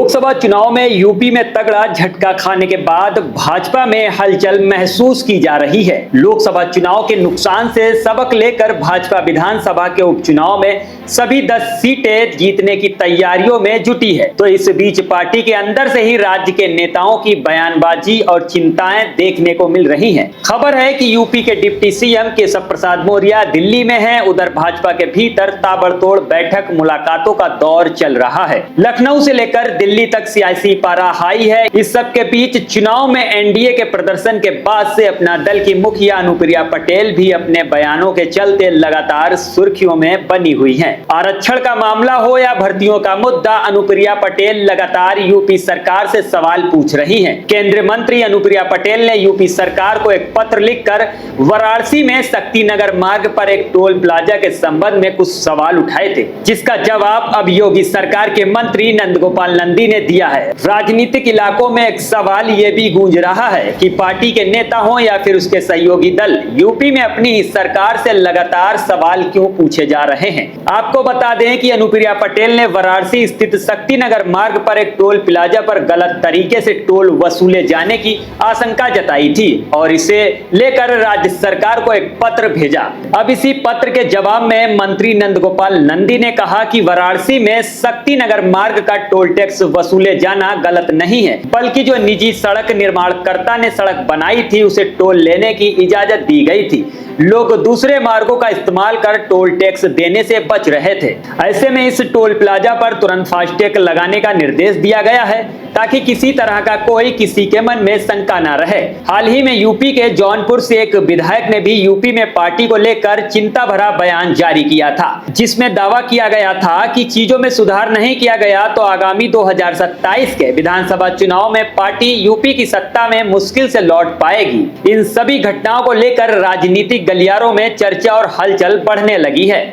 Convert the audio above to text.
लोकसभा चुनाव में यूपी में तगड़ा झटका खाने के बाद भाजपा में हलचल महसूस की जा रही है। लोकसभा चुनाव के नुकसान से सबक लेकर भाजपा विधानसभा के उपचुनाव में सभी 10 सीटें जीतने की तैयारियों में जुटी है। तो इस बीच पार्टी के अंदर से ही राज्य के नेताओं की बयानबाजी और चिंताएं देखने को मिल रही हैं। खबर है कि यूपी के डिप्टी सीएम केशव प्रसाद मौर्य दिल्ली में हैं। उधर भाजपा के भीतर ताबड़तोड़ बैठक मुलाकातों का दौर चल रहा है। लखनऊ से लेकर दिल्ली तक सियासी पारा हाई है। इस सब के बीच चुनाव में एनडीए के प्रदर्शन के बाद से अपना दल की मुखिया अनुप्रिया पटेल भी अपने बयानों के चलते लगातार सुर्खियों में बनी हुई हैं। आरक्षण का मामला हो या भर्तियों का मुद्दा, अनुप्रिया पटेल लगातार यूपी सरकार से सवाल पूछ रही हैं। केंद्रीय मंत्री अनुप्रिया पटेल ने यूपी सरकार को एक पत्र लिखकर वाराणसी में शक्तिनगर मार्ग पर एक टोल प्लाजा के संबंध में कुछ सवाल उठाए थे, जिसका जवाब अब योगी सरकार के मंत्री नंदगोपाल नंदी ने दिया है। राजनीतिक इलाकों में एक सवाल ये भी गूंज रहा है कि पार्टी के नेता हो या फिर उसके सहयोगी दल यूपी में अपनी ही सरकार से लगातार सवाल क्यों पूछे जा रहे हैं। आपको बता दें कि अनुप्रिया पटेल ने वाराणसी स्थित शक्तिनगर मार्ग पर एक टोल प्लाजा पर गलत तरीके से टोल वसूले जाने की आशंका जताई थी और इसे लेकर राज्य सरकार को एक पत्र भेजा। अब इसी पत्र के जवाब में मंत्री नंदगोपाल नंदी ने कहा कि वाराणसी में शक्तिनगर मार्ग का टोल टैक्स वसूले जाना गलत नहीं है, बल्कि जो निजी सड़क निर्माणकर्ता ने सड़क बनाई थी उसे टोल लेने की इजाजत दी गई थी। लोग दूसरे मार्गों का इस्तेमाल कर टोल टैक्स देने से बच रहे थे। ऐसे में इस टोल प्लाजा पर तुरंत फास्टैग लगाने का निर्देश दिया गया है ताकि किसी तरह का कोई किसी के मन में शंका न रहे। हाल ही में यूपी के जौनपुर से एक विधायक ने भी यूपी में पार्टी को लेकर चिंता भरा बयान जारी किया था, जिसमें दावा किया गया था कि चीजों में सुधार नहीं किया गया तो आगामी 2027 के विधानसभा चुनाव में पार्टी यूपी की सत्ता में मुश्किल से लौट पाएगी। इन सभी घटनाओं को लेकर राजनीतिक गलियारों में चर्चा और हलचल बढ़ने लगी है।